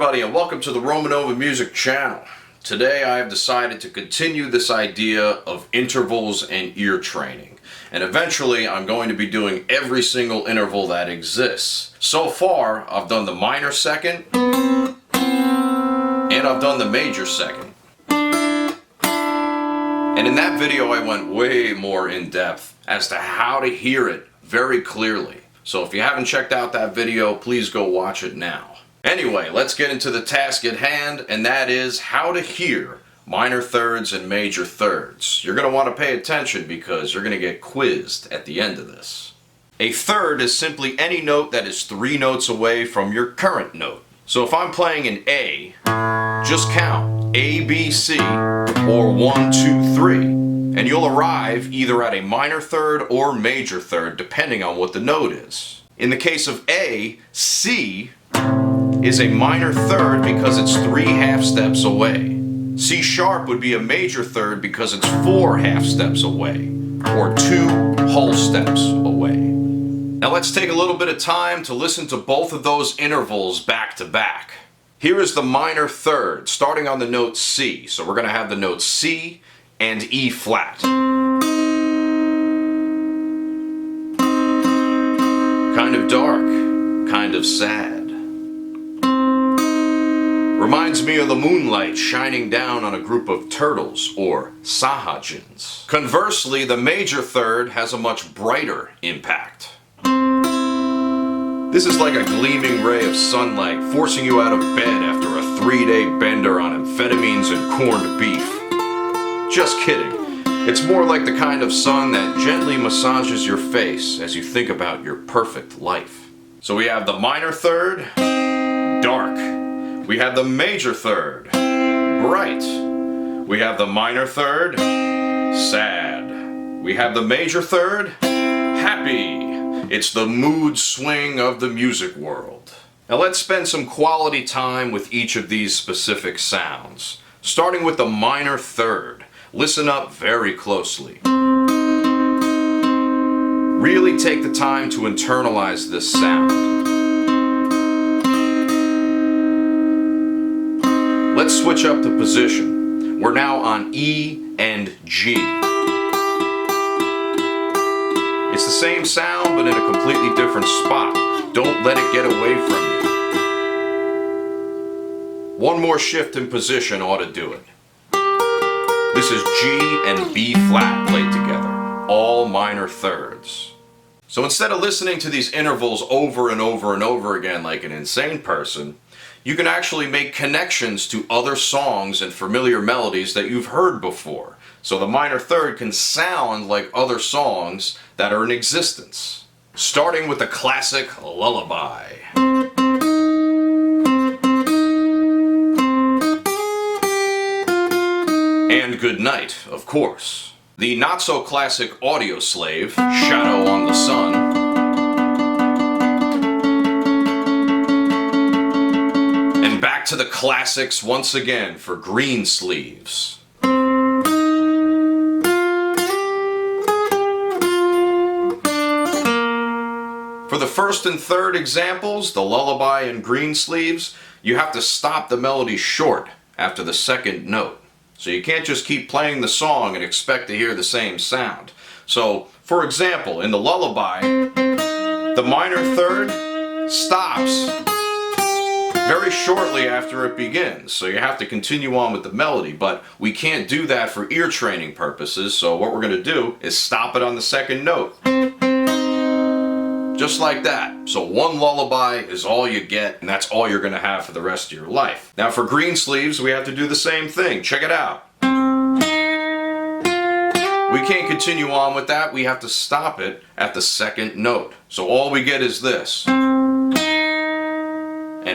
everybody, and welcome to the RomanOva music channel. Today I have decided to continue this idea of intervals and ear training. And eventually I'm going to be doing every single interval that exists. So far I've done the minor second and I've done the major second. And in that video I went way more in depth as to how to hear it very clearly. So if you haven't checked out that video, please go watch it now. Anyway, let's get into the task at hand, and that is how to hear minor thirds and major thirds. You're going to want to pay attention because you're going to get quizzed at the end of this. A third is simply any note that is 3 notes away from your current note. So if I'm playing an A, just count A, B, C, or 1, 2, 3, and you'll arrive either at a minor third or major third depending on what the note is. In the case of A, C is a minor third because it's 3 half steps away. C sharp would be a major third because it's 4 half steps away, or 2 whole steps away. Now let's take a little bit of time to listen to both of those intervals back to back. Here is the minor third, starting on the note C. So we're going to have the notes C and E flat. Kind of dark, kind of sad. Reminds me of the moonlight shining down on a group of turtles, or sahajins. Conversely, the major third has a much brighter impact. This is like a gleaming ray of sunlight forcing you out of bed after a 3-day bender on amphetamines and corned beef. Just kidding. It's more like the kind of sun that gently massages your face as you think about your perfect life. So we have the minor third, dark. We have the major third, bright. We have the minor third, sad. We have the major third, happy. It's the mood swing of the music world. Now let's spend some quality time with each of these specific sounds. Starting with the minor third. Listen up very closely. Really take the time to internalize this sound. Let's switch up the position. We're now on E and G. It's the same sound, but in a completely different spot. Don't let it get away from you. One more shift in position ought to do it. This is G and B flat played together, all minor thirds. So instead of listening to these intervals over and over and over again like an insane person, you can actually make connections to other songs and familiar melodies that you've heard before. So the minor third can sound like other songs that are in existence. Starting with the classic lullaby. And good night, of course. The not-so-classic audio slave, Shadow on the Sun. And back to the classics once again for Green Sleeves. For the first and third examples, the lullaby and Green Sleeves, you have to stop the melody short after the second note. So you can't just keep playing the song and expect to hear the same sound. So, for example, in the lullaby, the minor third stops very shortly after it begins. So you have to continue on with the melody, but we can't do that for ear training purposes. So what we're going to do is stop it on the second note. Just like that. So one lullaby is all you get, and that's all you're going to have for the rest of your life. Now for Green Sleeves, we have to do the same thing. Check it out. We can't continue on with that. We have to stop it at the second note. So all we get is this. And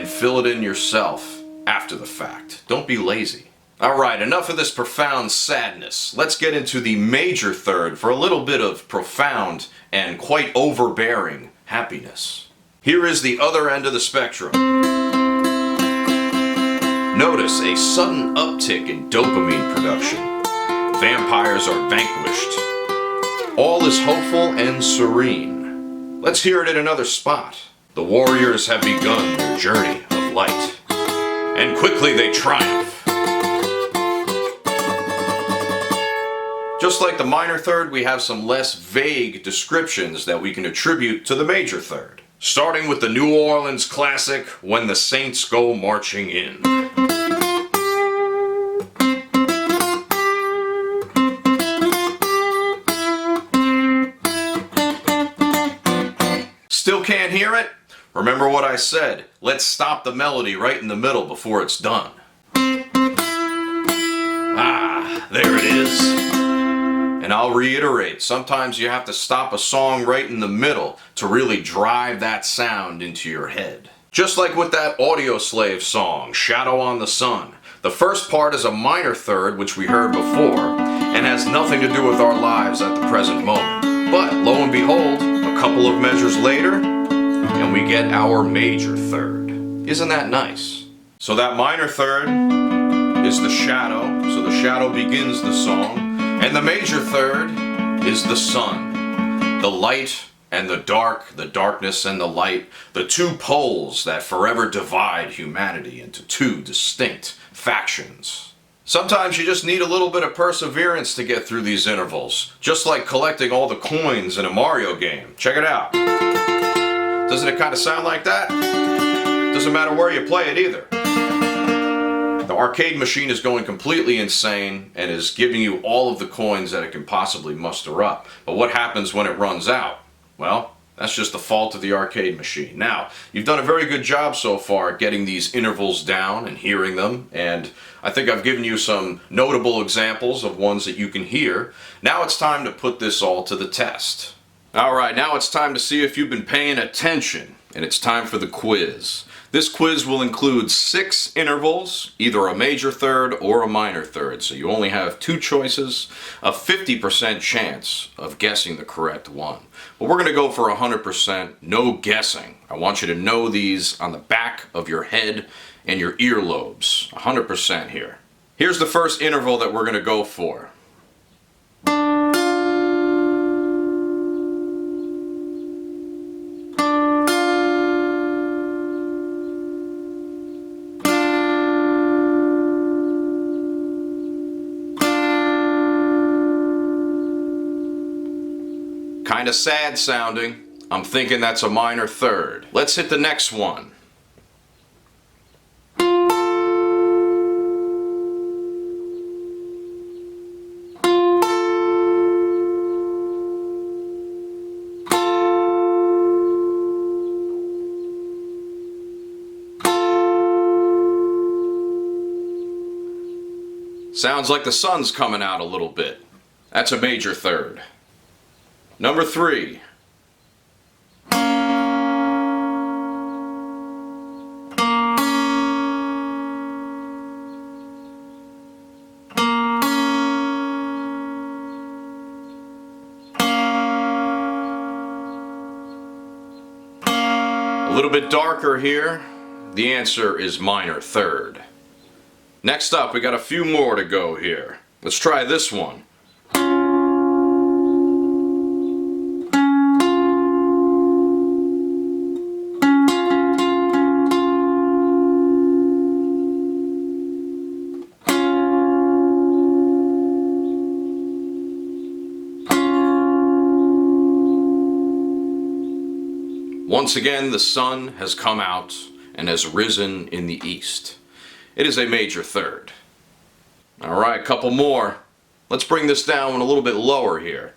fill it in yourself after the fact. Don't be lazy. Alright, enough of this profound sadness. Let's get into the major third for a little bit of profound and quite overbearing happiness. Here is the other end of the spectrum. Notice a sudden uptick in dopamine production. Vampires are vanquished. All is hopeful and serene. Let's hear it in another spot. The warriors have begun their journey of light. and quickly they triumph. Just like the minor third, we have some less vague descriptions that we can attribute to the major third. Starting with the New Orleans classic, When the Saints Go Marching In. Still can't hear it? Remember what I said. Let's stop the melody right in the middle before it's done. Ah, there it is. And I'll reiterate, sometimes you have to stop a song right in the middle to really drive that sound into your head. Just like with that Audioslave song, Shadow on the Sun. The first part is a minor third, which we heard before, and has nothing to do with our lives at the present moment. But lo and behold, a couple of measures later, and we get our major third. Isn't that nice? So that minor third is the shadow, so the shadow begins the song. And the major third is the sun, the light and the dark, the darkness and the light, the two poles that forever divide humanity into two distinct factions. Sometimes you just need a little bit of perseverance to get through these intervals, just like collecting all the coins in a Mario game. Check it out. Doesn't it kind of sound like that? Doesn't matter where you play it either. The arcade machine is going completely insane and is giving you all of the coins that it can possibly muster up. But what happens when it runs out? Well, that's just the fault of the arcade machine. Now, you've done a very good job so far getting these intervals down and hearing them, and I think I've given you some notable examples of ones that you can hear. Now it's time to put this all to the test. Alright, now it's time to see if you've been paying attention, and it's time for the quiz. This quiz will include 6 intervals, either a major third or a minor third, so you only have 2 choices, a 50% chance of guessing the correct one. But we're going to go for 100%, no guessing. I want you to know these on the back of your head and your earlobes, 100% here. Here's the first interval that we're going to go for. Kind of sad sounding. I'm thinking that's a minor third. Let's hit the next one. Sounds like the sun's coming out a little bit. That's a major third. Number 3. A little bit darker here. The answer is minor third. Next up, we got a few more to go here. Let's try this one. Once again, the sun has come out and has risen in the east. It is a major third. Alright, a couple more. Let's bring this down a little bit lower here.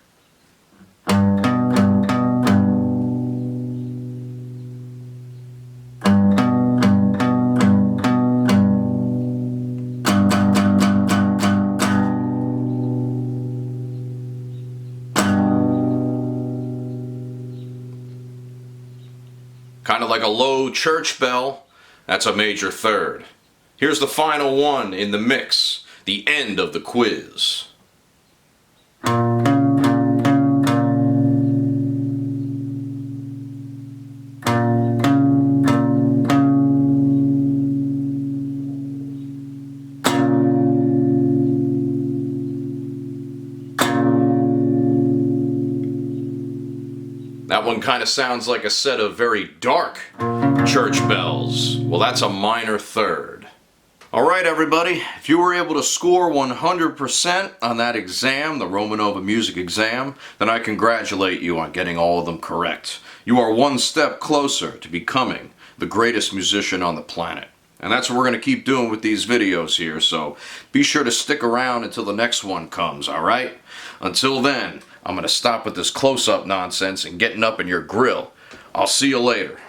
Kind of like a low church bell, that's a major third. Here's the final one in the mix, the end of the quiz. That one kind of sounds like a set of very dark church bells. Well, that's a minor third. Alright everybody, if you were able to score 100% on that exam, the RomanOva music exam, then I congratulate you on getting all of them correct. You are one step closer to becoming the greatest musician on the planet. And that's what we're going to keep doing with these videos here, so be sure to stick around until the next one comes, alright? Until then, I'm going to stop with this close-up nonsense and getting up in your grill. I'll see you later.